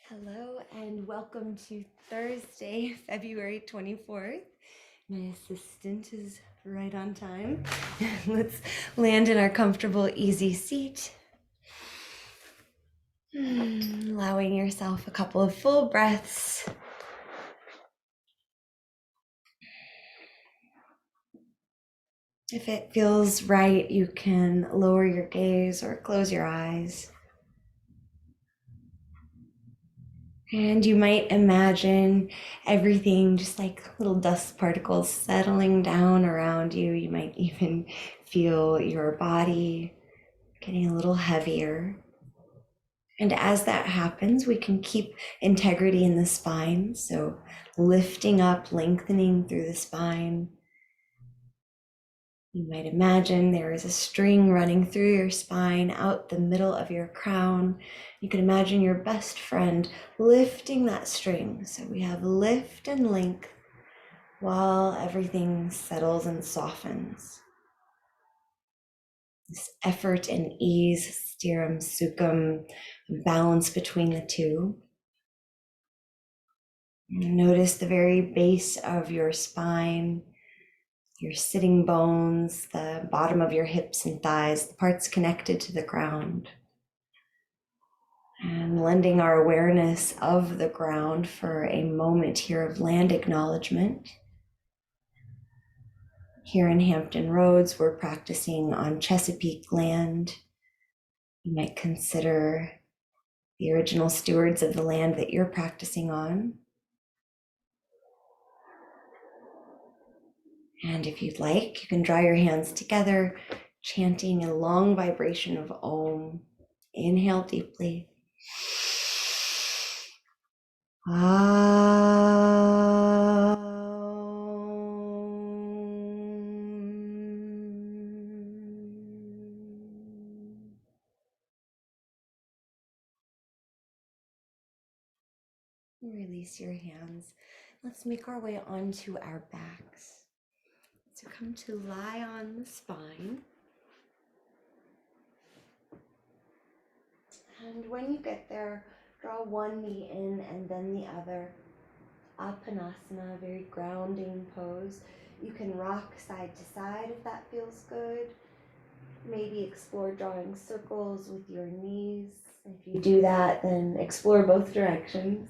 Hello and welcome to Thursday, February 24th. My assistant is right on time. Let's land in our comfortable, easy seat. Allowing yourself a couple of full breaths. If it feels right, you can lower your gaze or close your eyes. And you might imagine everything just like little dust particles settling down around you. You might even feel your body getting a little heavier. And as that happens, we can keep integrity in the spine. So lifting up, lengthening through the spine. You might imagine there is a string running through your spine, out the middle of your crown. You can imagine your best friend lifting that string. So we have lift and length while everything settles and softens. This effort and ease, stiram sukham, balance between the two. Notice the very base of your spine, your sitting bones, the bottom of your hips and thighs, the parts connected to the ground. And lending our awareness of the ground for a moment here of land acknowledgement. Here in Hampton Roads, we're practicing on Chesapeake land. You might consider the original stewards of the land that you're practicing on. And if you'd like, you can draw your hands together, chanting a long vibration of Om. Inhale deeply. Release your hands. Let's make our way onto our backs. So come to lie on the spine. And when you get there, draw one knee in and then the other. Apanasana, very grounding pose. You can rock side to side if that feels good. Maybe explore drawing circles with your knees. If you do that, then explore both directions.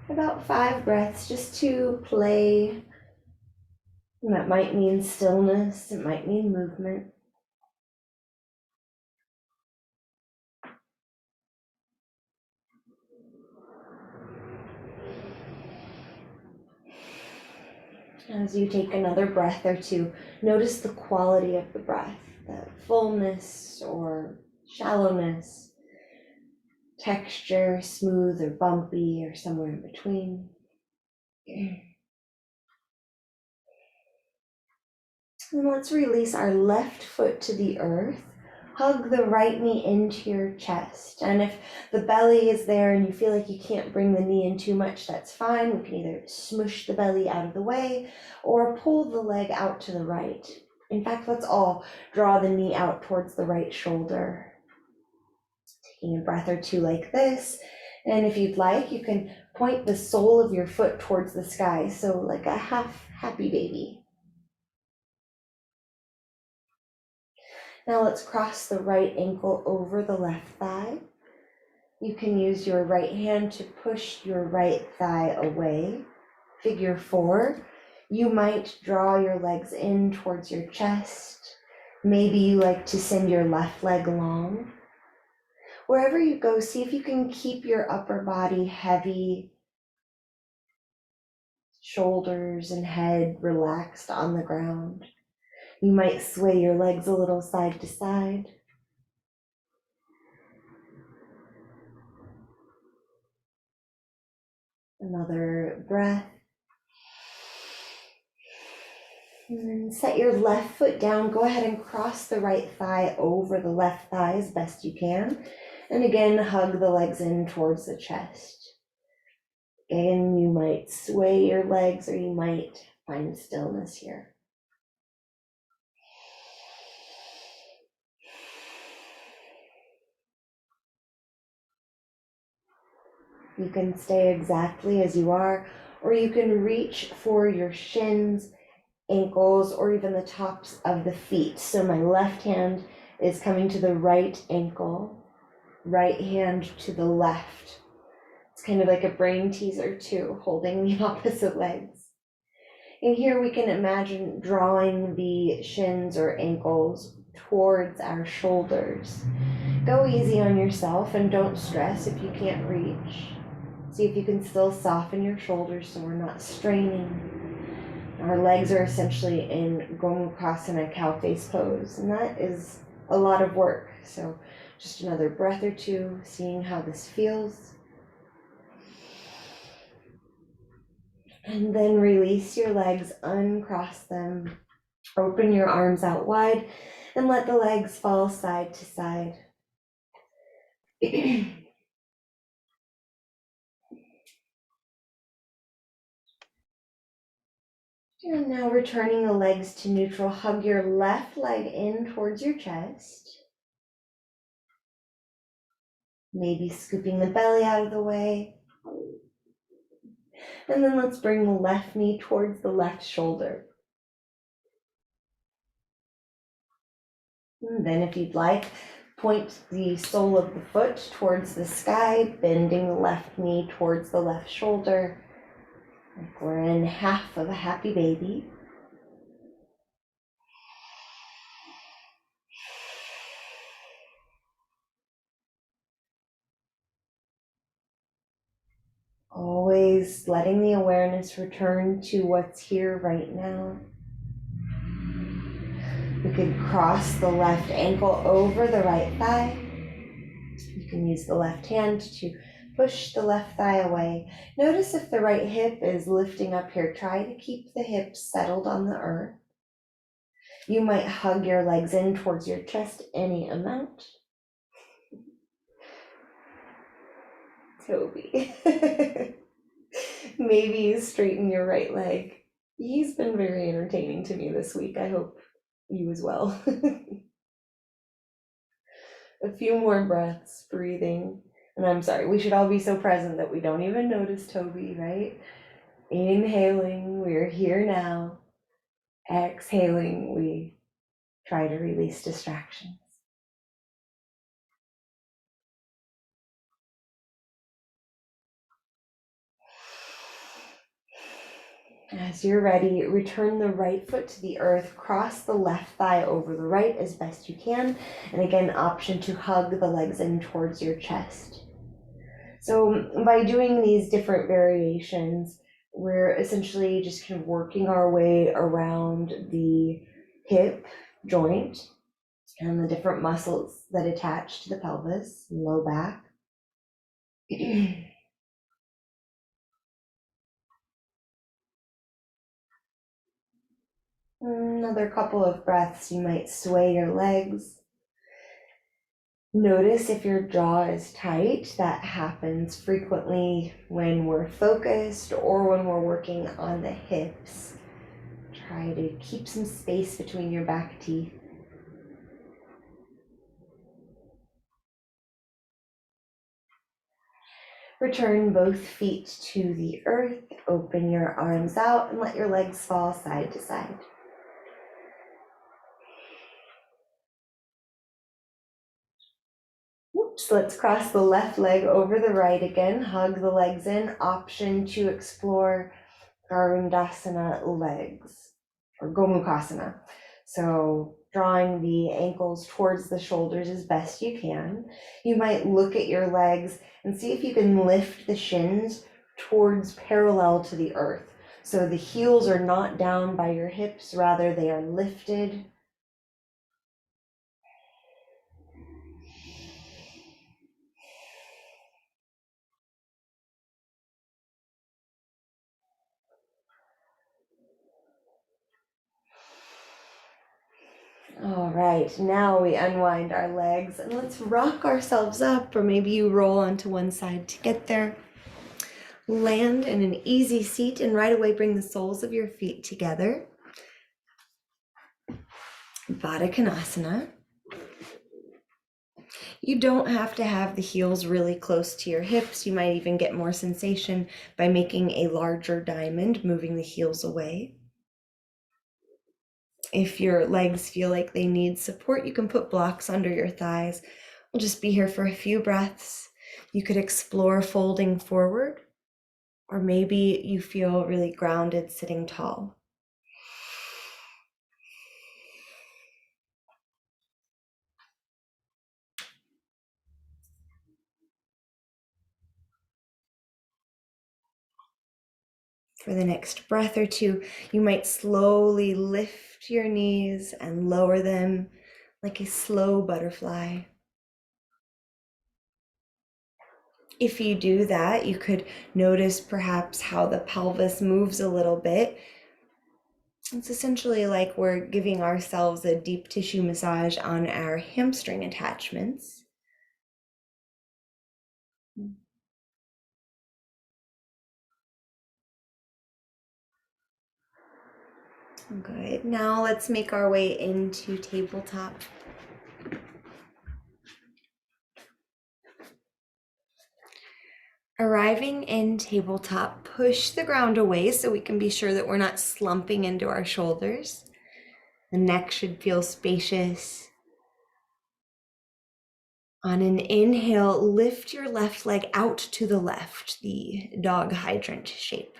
About 5 breaths just to play. And that might mean stillness, it might mean movement. As you take another breath or two, notice the quality of the breath, the fullness or shallowness, texture, smooth or bumpy or somewhere in between. And let's release our left foot to the earth. Hug the right knee into your chest. And if the belly is there and you feel like you can't bring the knee in too much, that's fine. We can either smush the belly out of the way or pull the leg out to the right. In fact, let's all draw the knee out towards the right shoulder. Taking a breath or two like this. And if you'd like, you can point the sole of your foot towards the sky. So like a half happy baby. Now let's cross the right ankle over the left thigh. You can use your right hand to push your right thigh away. Figure 4. You might draw your legs in towards your chest. Maybe you like to send your left leg long. Wherever you go, see if you can keep your upper body heavy, shoulders and head relaxed on the ground. You might sway your legs a little side to side. Another breath. And then set your left foot down. Go ahead and cross the right thigh over the left thigh as best you can. And again, hug the legs in towards the chest. Again, you might sway your legs or you might find stillness here. You can stay exactly as you are, or you can reach for your shins, ankles, or even the tops of the feet. So my left hand is coming to the right ankle, right hand to the left. It's kind of like a brain teaser too, holding the opposite legs. And here we can imagine drawing the shins or ankles towards our shoulders. Go easy on yourself and don't stress if you can't reach. See if you can still soften your shoulders so we're not straining. Our legs are essentially in Gomukhasana cow face pose, and that is a lot of work. So just another breath or two, seeing how this feels. And then release your legs, uncross them, open your arms out wide, and let the legs fall side to side. And now returning the legs to neutral, hug your left leg in towards your chest. Maybe scooping the belly out of the way. And then let's bring the left knee towards the left shoulder. And then if you'd like, point the sole of the foot towards the sky, bending the left knee towards the left shoulder. Like we're in half of a happy baby. Always letting the awareness return to what's here right now. We could cross the left ankle over the right thigh. You can use the left hand to push the left thigh away. Notice if the right hip is lifting up here. Try to keep the hips settled on the earth. You might hug your legs in towards your chest any amount. Toby. Maybe you straighten your right leg. He's been very entertaining to me this week. I hope you as well. A few more breaths, breathing. And I'm sorry, we should all be so present that we don't even notice Toby, right? Inhaling, we're here now. Exhaling, we try to release distractions. As you're ready, return the right foot to the earth, cross the left thigh over the right as best you can, and again, option to hug the legs in towards your chest. So by doing these different variations, we're essentially just kind of working our way around the hip joint and the different muscles that attach to the pelvis and low back. Another couple of breaths, you might sway your legs. Notice if your jaw is tight. That happens frequently when we're focused or when we're working on the hips. Try to keep some space between your back teeth. Return both feet to the earth, open your arms out and let your legs fall side to side. Oops, let's cross the left leg over the right again, hug the legs in, option to explore Garudasana legs, or Gomukhasana. So drawing the ankles towards the shoulders as best you can. You might look at your legs and see if you can lift the shins towards parallel to the earth. So the heels are not down by your hips, rather they are lifted. All right, now we unwind our legs and let's rock ourselves up, or maybe you roll onto one side to get there. Land in an easy seat and right away bring the soles of your feet together. Baddha Konasana. You don't have to have the heels really close to your hips. You might even get more sensation by making a larger diamond, moving the heels away. If your legs feel like they need support, you can put blocks under your thighs. We'll just be here for a few breaths. You could explore folding forward, or maybe you feel really grounded sitting tall. For the next breath or two, you might slowly lift your knees and lower them like a slow butterfly. If you do that, you could notice perhaps how the pelvis moves a little bit. It's essentially like we're giving ourselves a deep tissue massage on our hamstring attachments. Good. Now let's make our way into tabletop. Arriving in tabletop, push the ground away so we can be sure that we're not slumping into our shoulders. The neck should feel spacious. On an inhale, lift your left leg out to the left, the dog hydrant shape.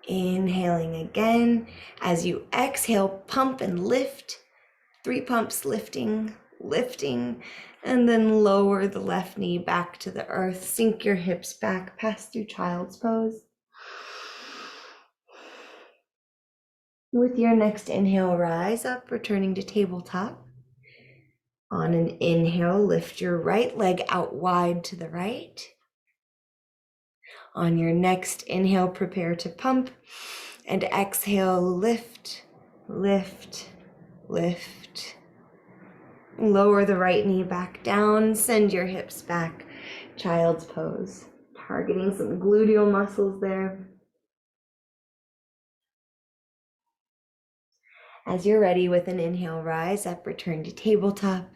Inhaling again. As you exhale, pump and lift. 3 pumps, lifting, lifting, and then lower the left knee back to the earth. Sink your hips back, pass through child's pose. With your next inhale, rise up, returning to tabletop. On an inhale, lift your right leg out wide to the right. On your next inhale, prepare to pump, and exhale, lift, lift, lift. Lower the right knee back down, send your hips back, child's pose, targeting some gluteal muscles there. As you're ready with an inhale, rise up, return to tabletop.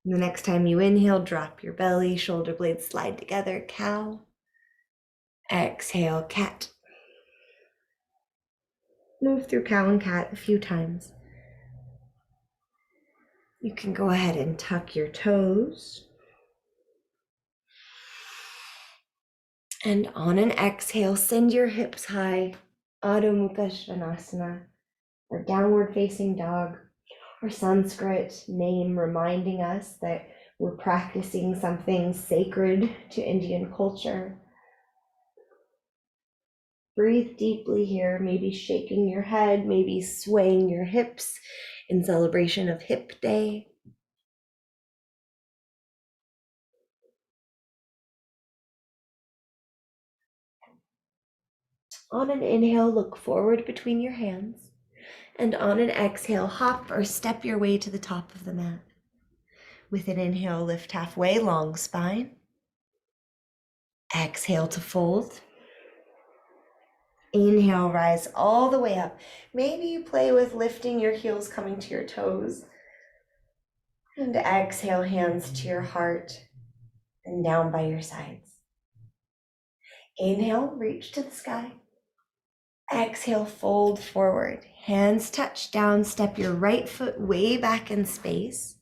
The next time you inhale, drop your belly, shoulder blades slide together, cow. Exhale, cat. Move through cow and cat a few times. You can go ahead and tuck your toes. And on an exhale, send your hips high, Adho Mukha Svanasana, or downward facing dog, or Sanskrit name reminding us that we're practicing something sacred to Indian culture. Breathe deeply here, maybe shaking your head, maybe swaying your hips in celebration of Hip Day. On an inhale, look forward between your hands, and on an exhale, hop or step your way to the top of the mat. With an inhale, lift halfway, long spine. Exhale to fold. Inhale, rise all the way up. Maybe you play with lifting your heels, coming to your toes. And exhale, hands to your heart and down by your sides. Inhale, reach to the sky. Exhale, fold forward. Hands touch down, step your right foot way back in space.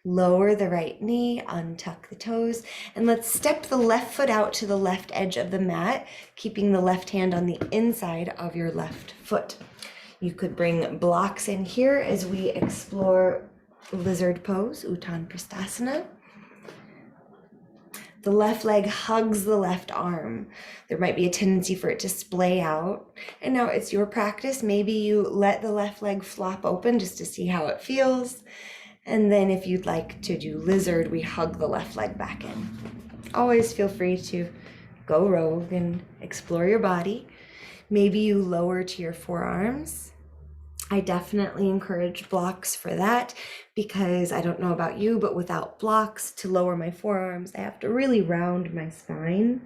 Lower the right knee, untuck the toes, and let's step the left foot out to the left edge of the mat, keeping the left hand on the inside of your left foot. You could bring blocks in here as we explore lizard pose, Uttan Prasthasana. The left leg hugs the left arm. There might be a tendency for it to splay out. And now it's your practice. Maybe you let the left leg flop open just to see how it feels. And then if you'd like to do lizard, we hug the left leg back in. Always feel free to go rogue and explore your body. Maybe you lower to your forearms. I definitely encourage blocks for that because I don't know about you, but without blocks to lower my forearms, I have to really round my spine.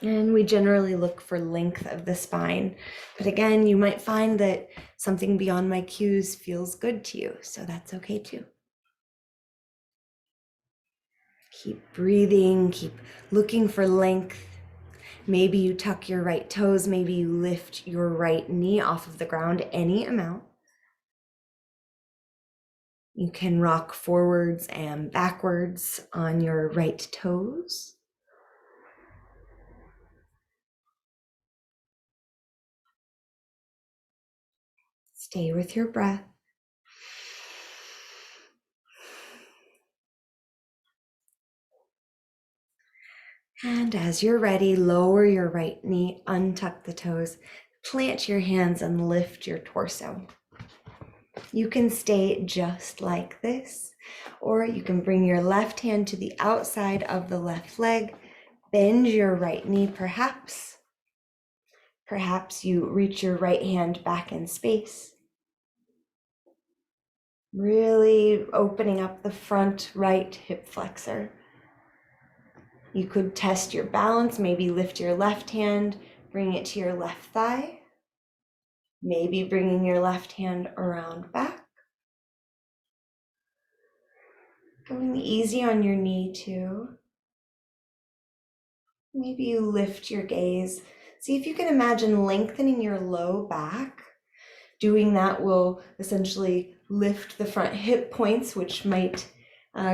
And we generally look for length of the spine. But again, you might find that something beyond my cues feels good to you, so that's okay too. Keep breathing, keep looking for length. Maybe you tuck your right toes, maybe you lift your right knee off of the ground, any amount. You can rock forwards and backwards on your right toes. Stay with your breath. And as you're ready, lower your right knee, untuck the toes, plant your hands and lift your torso. You can stay just like this, or you can bring your left hand to the outside of the left leg, bend your right knee perhaps. Perhaps you reach your right hand back in space. Really opening up the front right hip flexor. You could test your balance, maybe lift your left hand, bring it to your left thigh. Maybe bringing your left hand around back. Going easy on your knee too. Maybe you lift your gaze. See if you can imagine lengthening your low back. Doing that will essentially lift the front hip points, which might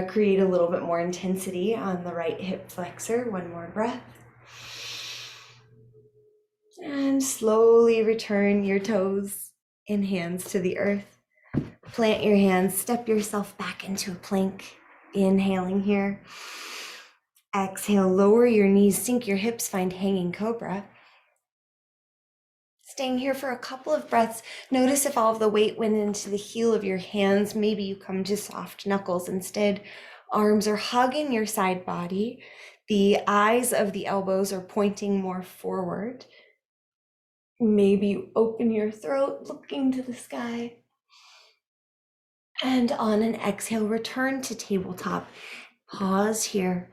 create a little bit more intensity on the right hip flexor. One more breath. And slowly return your toes and hands to the earth. Plant your hands, step yourself back into a plank. Inhaling here. Exhale, lower your knees, sink your hips, find hanging cobra. Staying here for a couple of breaths. Notice if all of the weight went into the heel of your hands. Maybe you come to soft knuckles instead. Arms are hugging your side body. The eyes of the elbows are pointing more forward. Maybe you open your throat, looking to the sky. And on an exhale, return to tabletop. Pause here.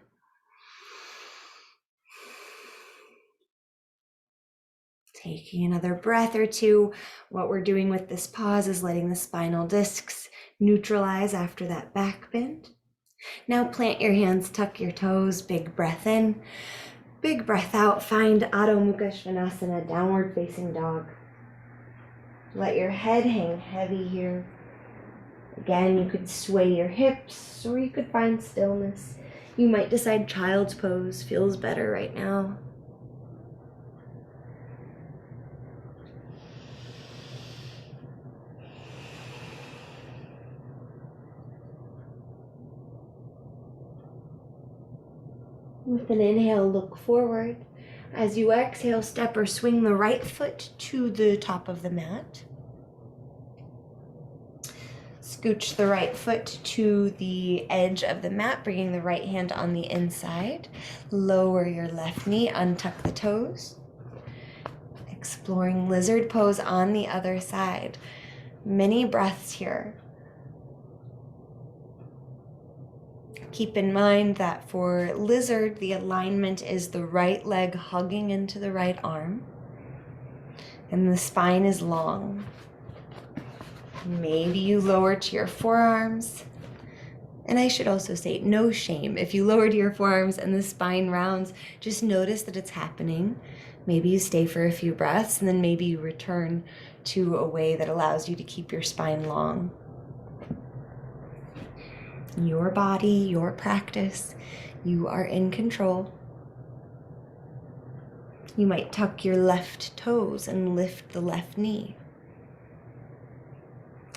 Taking another breath or two. What we're doing with this pause is letting the spinal discs neutralize after that back bend. Now plant your hands, tuck your toes, big breath in, big breath out. Find Adho Mukha Svanasana, downward facing dog. Let your head hang heavy here. Again, you could sway your hips or you could find stillness. You might decide child's pose feels better right now. With an inhale, look forward. As you exhale, step or swing the right foot to the top of the mat. Scooch the right foot to the edge of the mat, bringing the right hand on the inside. Lower your left knee, untuck the toes. Exploring lizard pose on the other side. Many breaths here. Keep in mind that for lizard, the alignment is the right leg hugging into the right arm, and the spine is long. Maybe you lower to your forearms. And I should also say, no shame. If you lower to your forearms and the spine rounds, just notice that it's happening. Maybe you stay for a few breaths, and then maybe you return to a way that allows you to keep your spine long. Your body, your practice, you are in control. You might tuck your left toes and lift the left knee.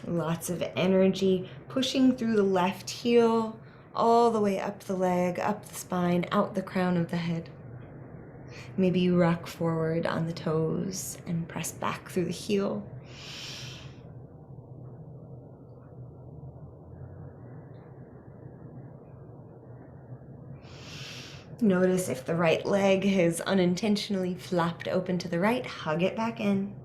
Lots of energy pushing through the left heel, all the way up the leg, up the spine, out the crown of the head. Maybe you rock forward on the toes and press back through the heel. Notice if the right leg has unintentionally flapped open to the right, hug it back in.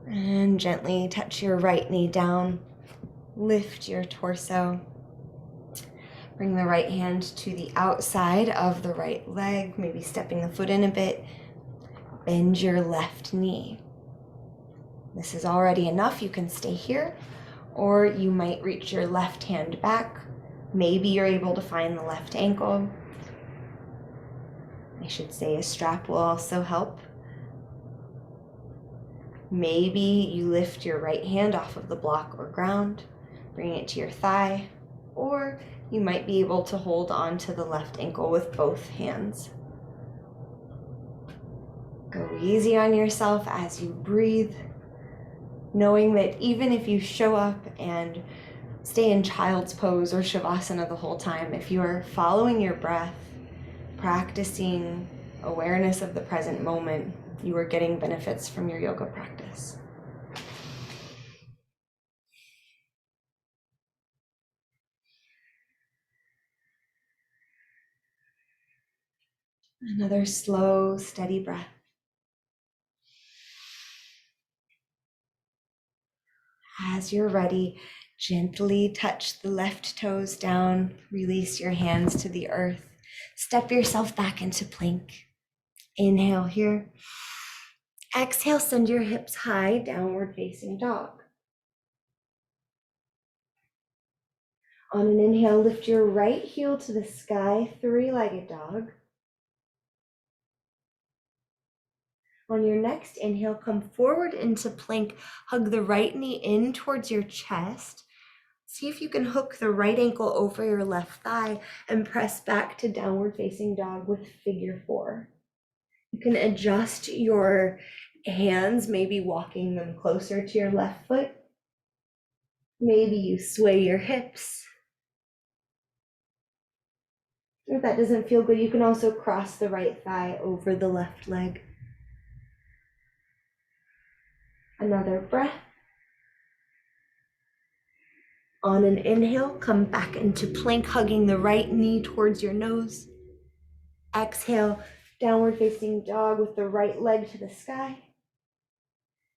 And gently touch your right knee down, lift your torso. Bring the right hand to the outside of the right leg, maybe stepping the foot in a bit. Bend your left knee. This is already enough. You can stay here, or you might reach your left hand back. Maybe you're able to find the left ankle. I should say a strap will also help. Maybe you lift your right hand off of the block or ground, bring it to your thigh, or you might be able to hold on to the left ankle with both hands. Go easy on yourself as you breathe, knowing that even if you show up and stay in child's pose or shavasana the whole time, if you are following your breath, practicing awareness of the present moment, you are getting benefits from your yoga practice. Another slow, steady breath. As you're ready, gently touch the left toes down, release your hands to the earth. Step yourself back into plank. Inhale here. Exhale, send your hips high, downward facing dog. On an inhale, lift your right heel to the sky, three-legged dog. On your next inhale, come forward into plank. Hug the right knee in towards your chest. See if you can hook the right ankle over your left thigh and press back to downward facing dog with figure four. You can adjust your hands, maybe walking them closer to your left foot. Maybe you sway your hips. If that doesn't feel good, you can also cross the right thigh over the left leg. Another breath. On an inhale, come back into plank, hugging the right knee towards your nose. Exhale, downward facing dog with the right leg to the sky.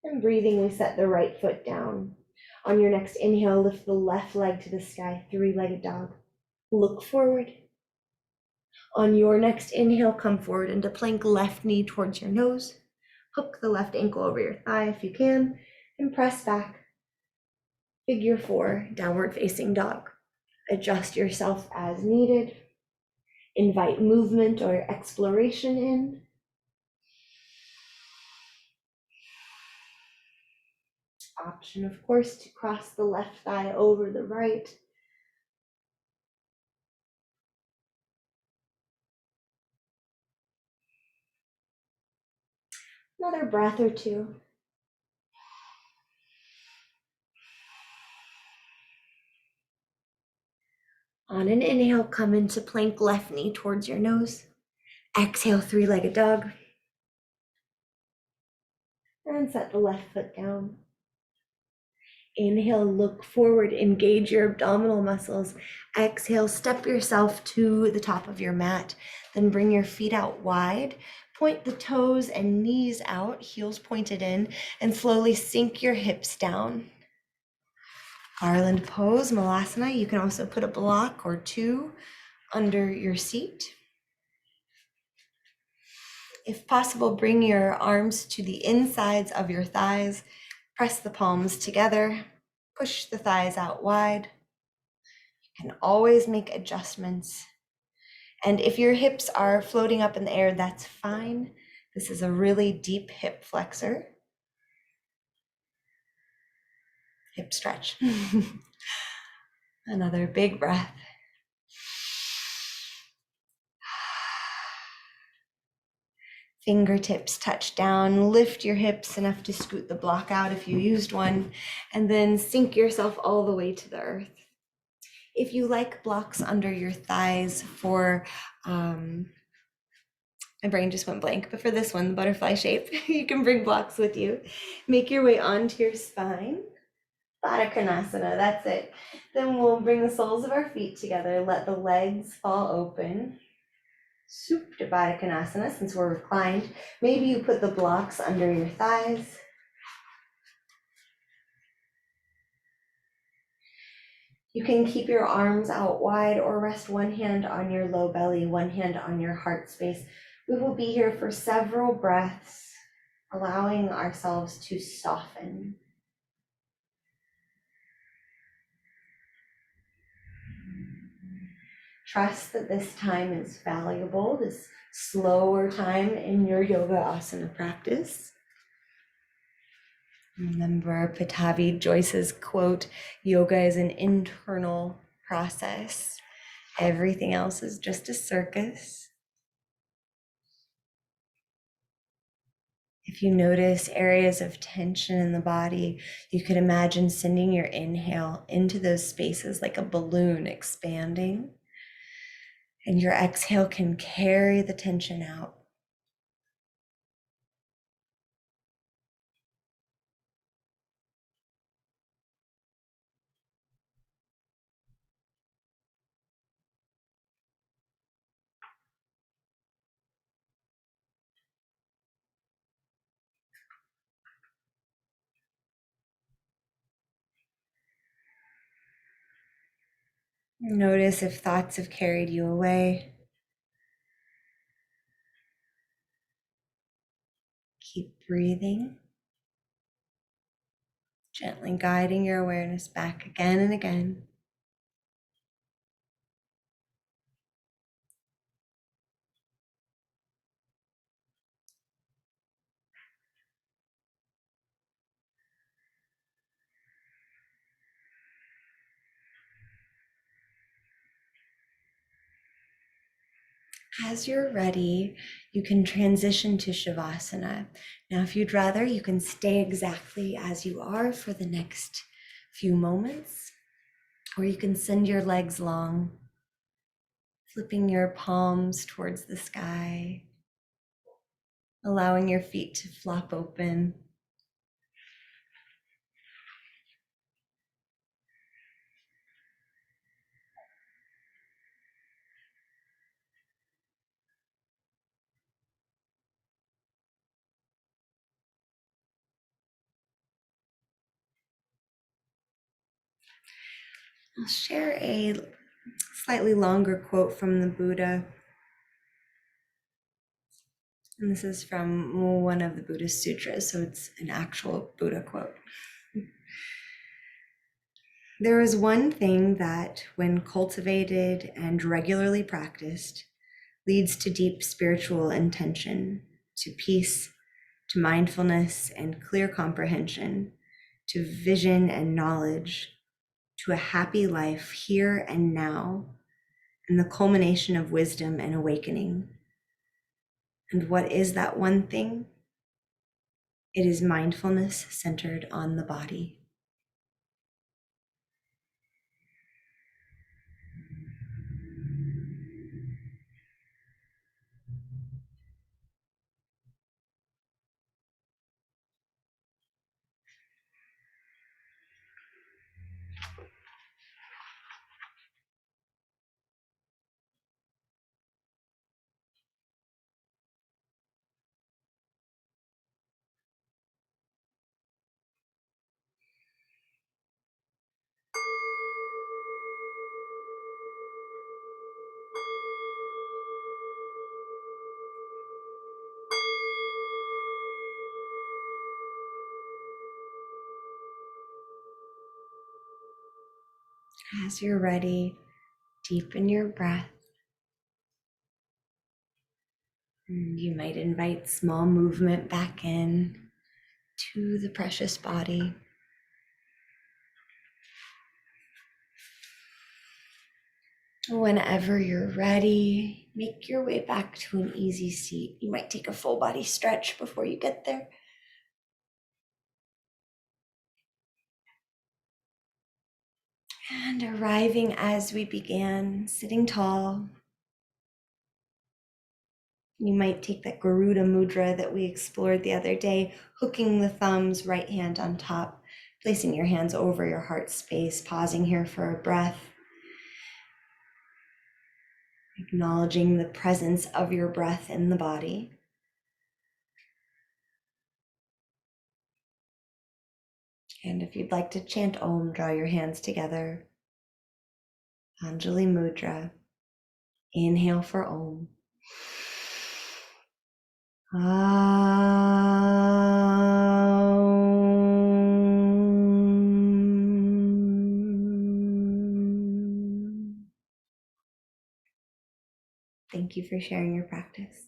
And breathing, we set the right foot down. On your next inhale, lift the left leg to the sky, three-legged dog. Look forward. On your next inhale, come forward into plank, left knee towards your nose. Hook the left ankle over your thigh if you can, and press back. Figure four, downward facing dog. Adjust yourself as needed. Invite movement or exploration in. Option, of course, to cross the left thigh over the right. Another breath or two. On an inhale, come into plank, left knee towards your nose. Exhale, three-legged dog. And set the left foot down. Inhale, look forward, engage your abdominal muscles. Exhale, step yourself to the top of your mat. Then bring your feet out wide. Point the toes and knees out, heels pointed in, and slowly sink your hips down. Garland pose, malasana. You can also put a block or two under your seat. If possible, bring your arms to the insides of your thighs. Press the palms together. Push the thighs out wide. You can always make adjustments. And if your hips are floating up in the air, that's fine. This is a really deep hip flexor. Hip stretch. Another big breath. Fingertips touch down, lift your hips enough to scoot the block out if you used one, and then sink yourself all the way to the earth. If you like blocks under your thighs for, my brain just went blank, but for this one, the butterfly shape, you can bring blocks with you. Make your way onto your spine. Baddha Konasana, that's it. Then we'll bring the soles of our feet together, let the legs fall open. Supta Baddha Konasana, since we're reclined. Maybe you put the blocks under your thighs. You can keep your arms out wide or rest one hand on your low belly, one hand on your heart space. We will be here for several breaths, allowing ourselves to soften. Trust that this time is valuable, this slower time in your yoga asana practice. Remember Patavi Joyce's quote, yoga is an internal process. Everything else is just a circus. If you notice areas of tension in the body, you could imagine sending your inhale into those spaces like a balloon expanding. And your exhale can carry the tension out. Notice if thoughts have carried you away. Keep breathing, gently guiding your awareness back again and again. As you're ready, you can transition to Shavasana. Now, if you'd rather, you can stay exactly as you are for the next few moments, or you can send your legs long, flipping your palms towards the sky, allowing your feet to flop open. I'll share a slightly longer quote from the Buddha. And this is from one of the Buddhist sutras, so it's an actual Buddha quote. There is one thing that, when cultivated and regularly practiced, leads to deep spiritual intention, to peace, to mindfulness and clear comprehension, to vision and knowledge, to a happy life here and now, and the culmination of wisdom and awakening. And what is that one thing? It is mindfulness centered on the body. As you're ready, deepen your breath. And you might invite small movement back in to the precious body. Whenever you're ready, make your way back to an easy seat. You might take a full body stretch before you get there. And arriving as we began, sitting tall, you might take that Garuda Mudra that we explored the other day, hooking the thumbs, right hand on top, placing your hands over your heart space, pausing here for a breath, acknowledging the presence of your breath in the body. And if you'd like to chant Om, draw your hands together. Anjali Mudra. Inhale for Om. Thank you for sharing your practice.